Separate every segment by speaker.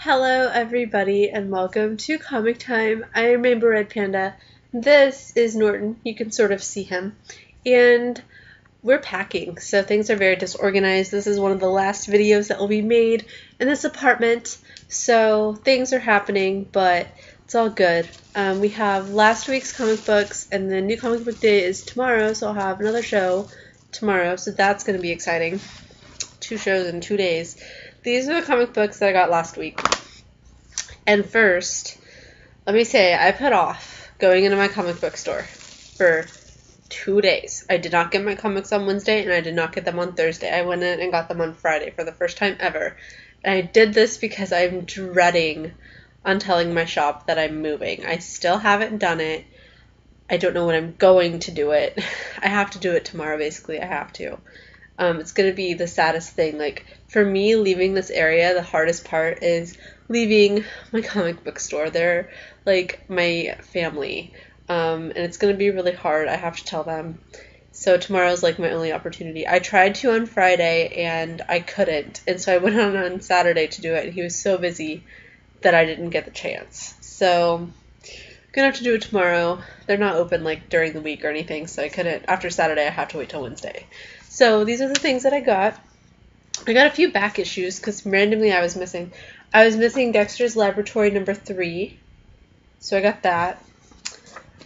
Speaker 1: Hello everybody and welcome to Comic Time. I am Rainbow Red Panda. This is Norton. You can sort of see him. And we're packing, so things are very disorganized. This is one of the last videos that will be made in this apartment. So things are happening, but it's all good. We have last week's comic books and the new comic book day is tomorrow, so I'll have another show tomorrow. So that's going to be exciting. 2 shows in 2 days. These are the comic books that I got last week. And first, let me say, I put off going into my comic book store for 2 days. I did not get my comics on Wednesday, and I did not get them on Thursday. I went in and got them on Friday for the first time ever. And I did this because I'm dreading on telling my shop that I'm moving. I still haven't done it. I don't know when I'm going to do it. I have to do it tomorrow, basically. I have to. It's going to be the saddest thing. Like, for me, leaving this area, the hardest part is leaving my comic book store. They're, like, my family. And it's going to be really hard. I have to tell them. So tomorrow's, like, my only opportunity. I tried to on Friday, and I couldn't. And so I went on Saturday to do it, and he was so busy that I didn't get the chance. So I'm going to have to do it tomorrow. They're not open, like, during the week or anything, so I couldn't. After Saturday, I have to wait till Wednesday. So these are the things that I got. I got a few back issues because randomly I was missing. I was missing Dexter's Laboratory number 3. So I got that.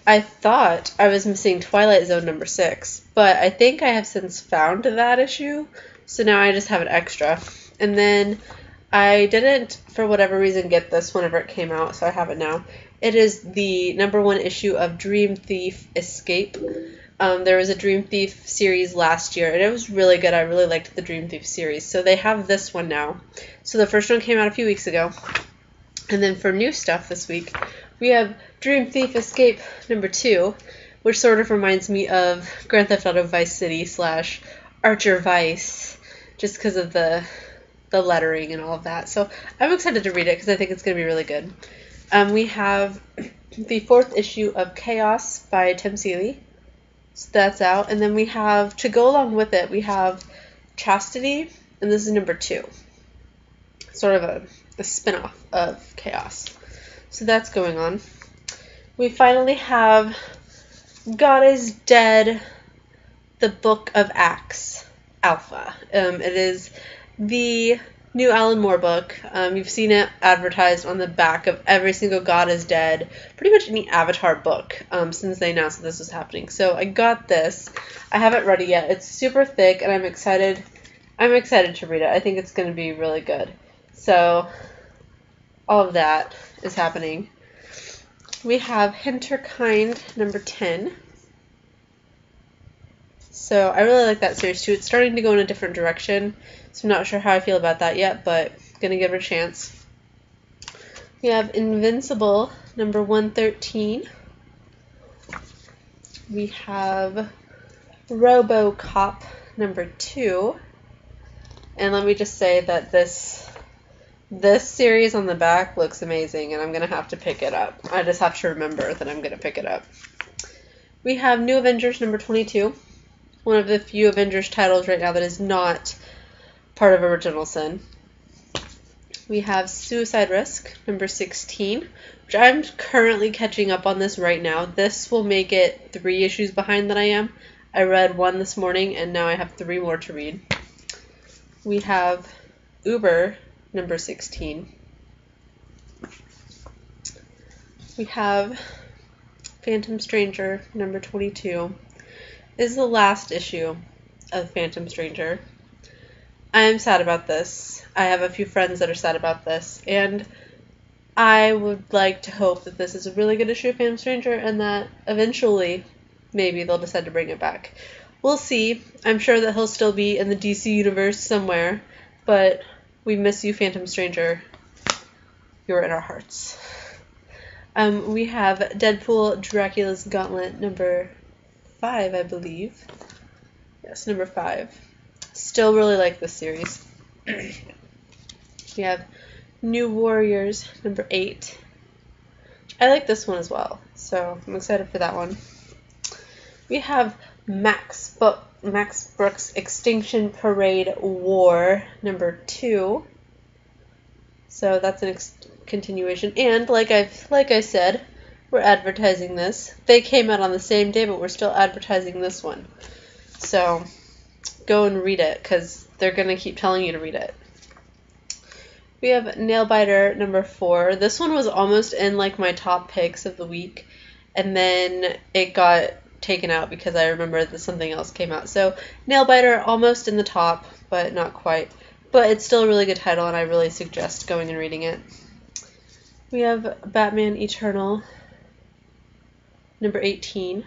Speaker 1: I thought I was missing Twilight Zone number 6. But I think I have since found that issue. So now I just have an extra. And then I didn't, for whatever reason, get this whenever it came out. So I have it now. It is the number 1 issue of Dream Thief Escape. There was a Dream Thief series last year, and it was really good. I really liked the Dream Thief series. So they have this one now. So the first one came out a few weeks ago. And then for new stuff this week, we have Dream Thief Escape number 2, which sort of reminds me of Grand Theft Auto Vice City / Archer Vice, just because of the lettering and all of that. So I'm excited to read it because I think it's going to be really good. We have the 4th issue of Chaos by Tim Seeley. So that's out. And then we have, to go along with it, we have Chastity, and this is number 2. Sort of a spin-off of Chaos. So that's going on. We finally have God is Dead, the Book of Acts, Alpha. It is the new Alan Moore book. You've seen it advertised on the back of every single God is Dead, pretty much any Avatar book since they announced that this was happening. So I got this. I haven't read it yet. It's super thick, and I'm excited. I'm excited to read it. I think it's going to be really good. So all of that is happening. We have Hinterkind number 10. So I really like that series too. It's starting to go in a different direction. So I'm not sure how I feel about that yet, but I'm going to give it a chance. We have Invincible, number 113. We have RoboCop, number 2. And let me just say that this series on the back looks amazing, and I'm going to have to pick it up. I just have to remember that I'm going to pick it up. We have New Avengers, number 22. One of the few Avengers titles right now that is not part of Original Sin. We have Suicide Risk, number 16, which I'm currently catching up on this right now. This will make it 3 issues behind than I am. I read 1 this morning, and now I have 3 more to read. We have Uber, number 16. We have Phantom Stranger, number 22. This is the last issue of Phantom Stranger. I am sad about this. I have a few friends that are sad about this, and I would like to hope that this is a really good issue of Phantom Stranger and that eventually maybe they'll decide to bring it back. We'll see. I'm sure that he'll still be in the DC universe somewhere, but we miss you, Phantom Stranger. You're in our hearts. We have Deadpool Dracula's Gauntlet number 5, I believe. Yes, number 5. Still really like this series. We have New Warriors, number 8. I like this one as well, so I'm excited for that one. We have Max Brooks' Extinction Parade War, number 2. So that's an continuation. And like I said, we're advertising this. They came out on the same day, but we're still advertising this one. So go and read it, because they're going to keep telling you to read it. We have Nailbiter number 4. This one was almost in like my top picks of the week, and then it got taken out because I remember that something else came out. So Nailbiter almost in the top, but not quite. But it's still a really good title, and I really suggest going and reading it. We have Batman Eternal number 18.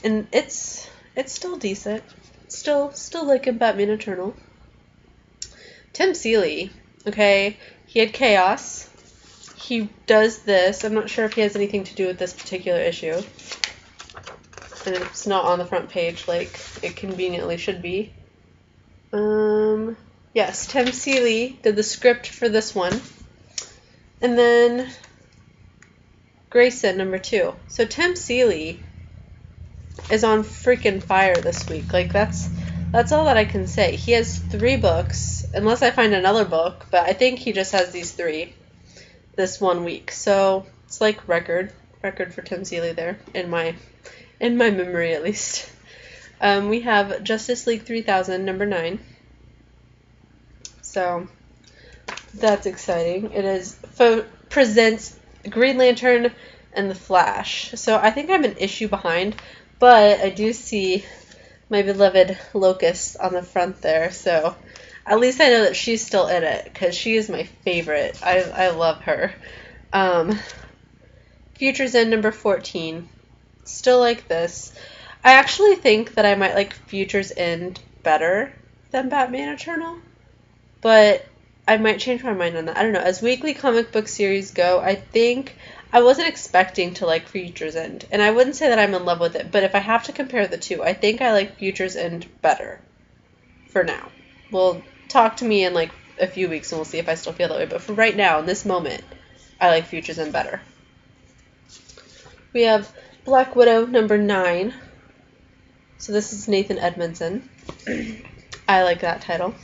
Speaker 1: And it's still decent. Still liking Batman Eternal. Tim Seeley, okay, he had Chaos. He does this. I'm not sure if he has anything to do with this particular issue. And it's not on the front page like it conveniently should be. Yes, Tim Seeley did the script for this one. And then Grayson number 2. So Tim Seeley is on freaking fire this week. Like that's all that I can say. He has 3 books, unless I find another book, but I think he just has these 3 this 1 week. So it's like record for Tim Seeley there in my memory at least. We have Justice League 3000 number 9. So that's exciting. It presents Green Lantern and the Flash. So I think I'm an issue behind, but I do see my beloved Locust on the front there. So at least I know that she's still in it, because she is my favorite. I love her. Futures End number 14. Still like this. I actually think that I might like Futures End better than Batman Eternal, but I might change my mind on that. I don't know. As weekly comic book series go, I think I wasn't expecting to like Futures End, and I wouldn't say that I'm in love with it, but if I have to compare the two, I think I like Futures End better for now. Well, talk to me in like a few weeks and we'll see if I still feel that way, but for right now, in this moment, I like Futures End better. We have Black Widow number 9. So this is Nathan Edmondson. I like that title.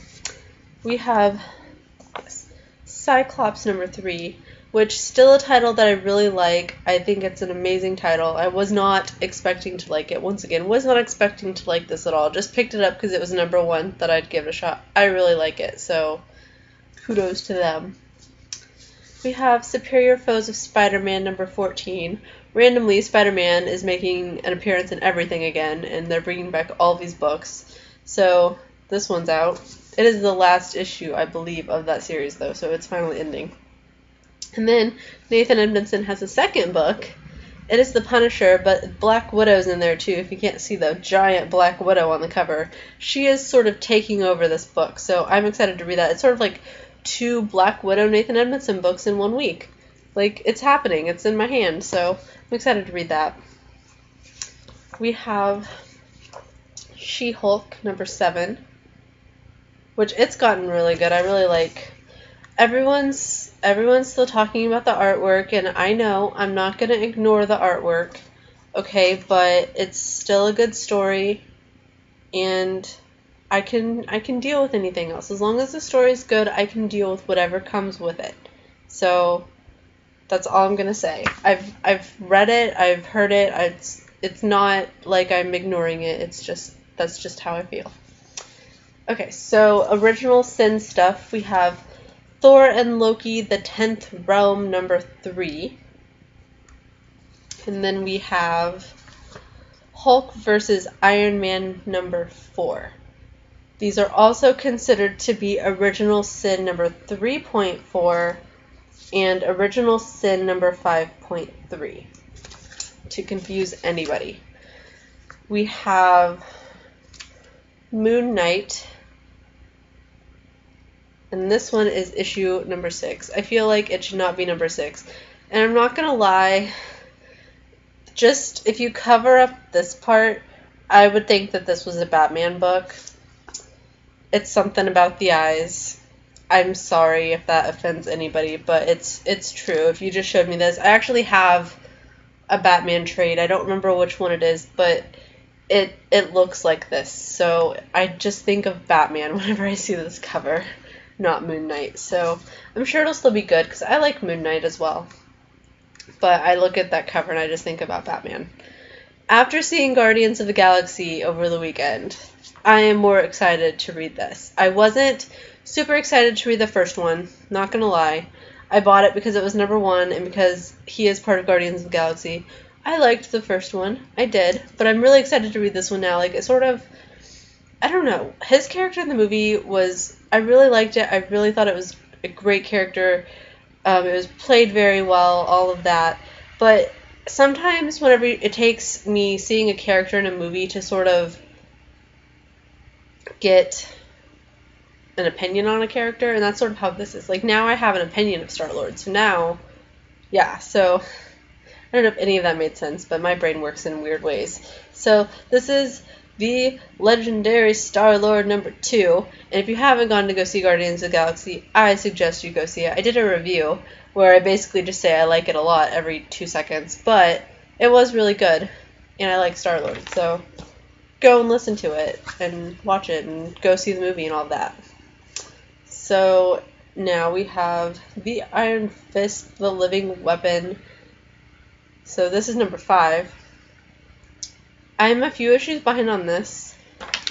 Speaker 1: We have Cyclops number 3, which still a title that I really like. I think it's an amazing title. I was not expecting to like it. Once again, was not expecting to like this at all. Just picked it up because it was number 1 that I'd give it a shot. I really like it, so kudos to them. We have Superior Foes of Spider-Man number 14. Randomly, Spider-Man is making an appearance in everything again, and they're bringing back all these books. So this one's out. It is the last issue, I believe, of that series, though, so it's finally ending. And then Nathan Edmondson has a second book. It is The Punisher, but Black Widow's in there, too. If you can't see the giant Black Widow on the cover, she is sort of taking over this book, so I'm excited to read that. It's sort of like 2 Black Widow Nathan Edmondson books in 1 week. Like, it's happening. It's in my hand, so I'm excited to read that. We have She-Hulk number 7, which it's gotten really good. I really like. Everyone's still talking about the artwork, and I know I'm not going to ignore the artwork, okay, but it's still a good story, and I can deal with anything else. As long as the story's good, I can deal with whatever comes with it. So that's all I'm going to say. I've read it, I've heard it. It's not like I'm ignoring it. That's just how I feel. Okay, so original Sin stuff. We have Thor and Loki, the 10th Realm, number 3. And then we have Hulk versus Iron Man, number 4. These are also considered to be Original Sin number 3.4 and Original Sin number 5.3, to confuse anybody. We have Moon Knight, and this one is issue number 6. I feel like it should not be number 6. And I'm not going to lie, just if you cover up this part, I would think that this was a Batman book. It's something about the eyes. I'm sorry if that offends anybody, but it's true. If you just showed me this, I actually have a Batman trade. I don't remember which one it is, but it looks like this. So I just think of Batman whenever I see this cover. not Moon Knight. So I'm sure it'll still be good because I like Moon Knight as well. But I look at that cover and I just think about Batman. After seeing Guardians of the Galaxy over the weekend, I am more excited to read this. I wasn't super excited to read the first one, not gonna lie. I bought it because it was number 1 and because he is part of Guardians of the Galaxy. I liked the first one, I did, but I'm really excited to read this one now. Like, it sort of, I don't know, his character in the movie was, I really liked it. I really thought it was a great character. It was played very well, all of that. But sometimes whenever it takes me seeing a character in a movie to sort of get an opinion on a character, and that's sort of how this is. Like, now I have an opinion of Star-Lord, so now, yeah, so I don't know if any of that made sense, but my brain works in weird ways. So this is the legendary Star-Lord number 2, and if you haven't gone to go see Guardians of the Galaxy, I suggest you go see it. I did a review where I basically just say I like it a lot every 2 seconds, but it was really good, and I like Star-Lord, so go and listen to it, and watch it, and go see the movie and all of that. So now we have the Iron Fist, the Living Weapon. So this is number 5. I'm a few issues behind on this.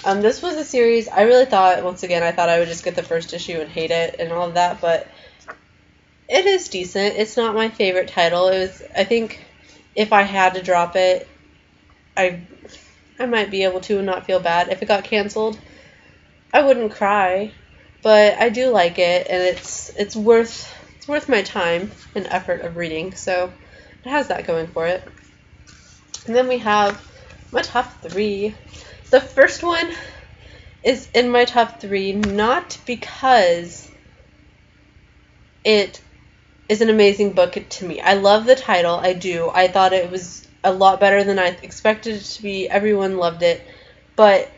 Speaker 1: This was a series I really thought, once again, I thought I would just get the first issue and hate it and all of that, but it is decent. It's not my favorite title. It was, I think, if I had to drop it, I might be able to and not feel bad. If it got canceled, I wouldn't cry, but I do like it, and it's worth my time and effort of reading, so it has that going for it. And then we have my top 3. The first one is in my top 3 not because it is an amazing book to me. I love the title, I do. I thought it was a lot better than I expected it to be. Everyone loved it, but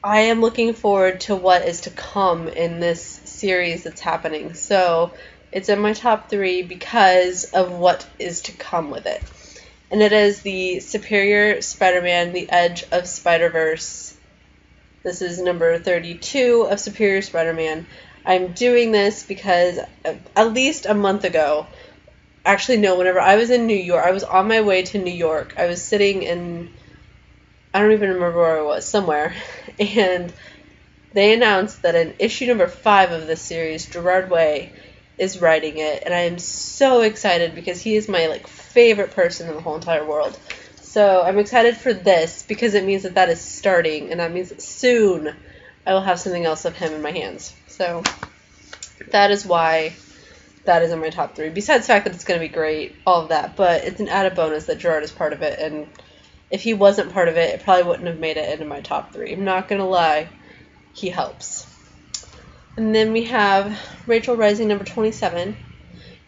Speaker 1: I am looking forward to what is to come in this series that's happening. So it's in my top 3 because of what is to come with it. And it is the Superior Spider-Man, The Edge of Spider-Verse. This is number 32 of Superior Spider-Man. I'm doing this because at least a month ago, actually no, whenever I was in New York, I was on my way to New York. I was sitting in, I don't even remember where I was, somewhere, and they announced that in issue number 5 of this series, Gerard Way is writing it, and I am so excited because he is my favorite person in the whole entire world. So I'm excited for this because it means that is starting, and that means that soon I will have something else of him in my hands. So that is why that is in my top 3. Besides the fact that it's going to be great, all of that, but it's an added bonus that Gerard is part of it, and if he wasn't part of it, it probably wouldn't have made it into my top 3. I'm not going to lie, he helps. And then we have Rachel Rising number 27,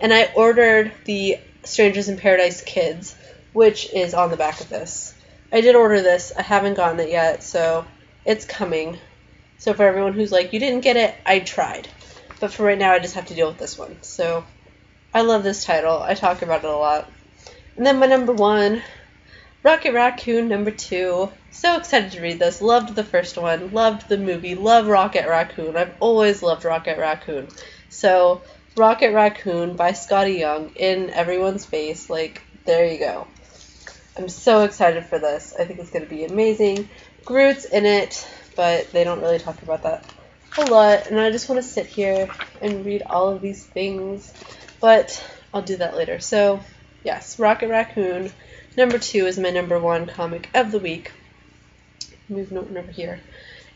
Speaker 1: and I ordered the Strangers in Paradise Kids, which is on the back of this. I did order this. I haven't gotten it yet, so it's coming. So for everyone who's like, you didn't get it, I tried. But for right now, I just have to deal with this one. So I love this title. I talk about it a lot. And then my number 1, Rocket Raccoon number 2. So excited to read this. Loved the first one. Loved the movie. Love Rocket Raccoon. I've always loved Rocket Raccoon. So Rocket Raccoon by Scotty Young in everyone's face. There you go. I'm so excited for this. I think it's going to be amazing. Groot's in it, but they don't really talk about that a lot. And I just want to sit here and read all of these things. But I'll do that later. So, yes, Rocket Raccoon number 2 is my number 1 comic of the week. Move Norton over here.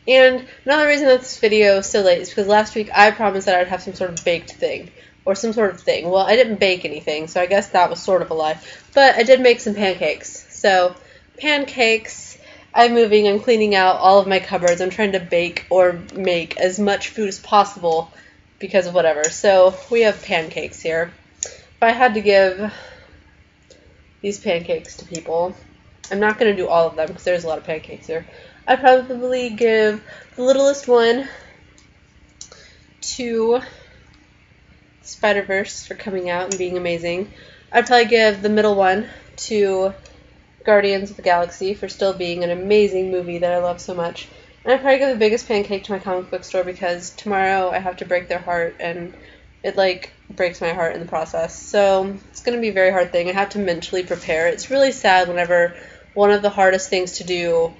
Speaker 1: And another reason that this video is so late is because last week I promised that I would have some sort of baked thing. Or some sort of thing. Well, I didn't bake anything, so I guess that was sort of a lie. But I did make some pancakes. So, pancakes. I'm moving. I'm cleaning out all of my cupboards. I'm trying to bake or make as much food as possible because of whatever. So, we have pancakes here. If I had to give these pancakes to people, I'm not going to do all of them because there's a lot of pancakes here. I'd probably give the littlest one to Spider-Verse for coming out and being amazing. I'd probably give the middle one to Guardians of the Galaxy for still being an amazing movie that I love so much. And I probably give the biggest pancake to my comic book store because tomorrow I have to break their heart, and it like breaks my heart in the process. So it's going to be a very hard thing. I have to mentally prepare. It's really sad whenever one of the hardest things to do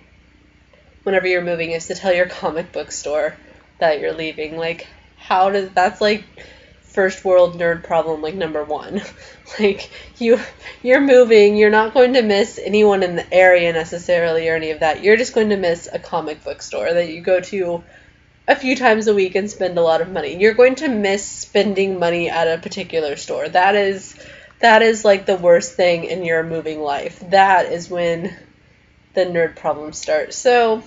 Speaker 1: whenever you're moving is to tell your comic book store that you're leaving. Like, that's like first world nerd problem, like number one. Like, you're moving, you're not going to miss anyone in the area necessarily or any of that. You're just going to miss a comic book store that you go to a few times a week and spend a lot of money. You're going to miss spending money at a particular store. That is like the worst thing in your moving life. That is when the nerd problems start. So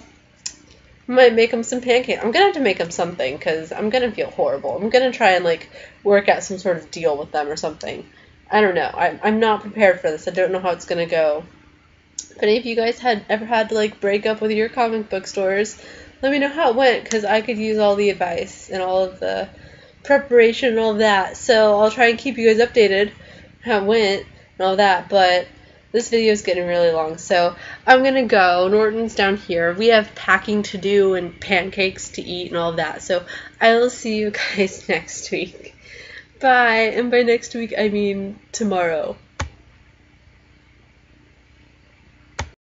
Speaker 1: I might make them some pancakes. I'm gonna have to make them something because I'm gonna feel horrible. I'm gonna try and like work out some sort of deal with them or something. I don't know. I'm not prepared for this. I don't know how it's gonna go. But if you guys had ever had to like break up with your comic book stores, let me know how it went because I could use all the advice and all of the preparation and all of that. So I'll try and keep you guys updated how it went and all that. But this video is getting really long, so I'm gonna go. Norton's down here. We have packing to do and pancakes to eat and all of that. So I will see you guys next week. Bye. And by next week, I mean tomorrow.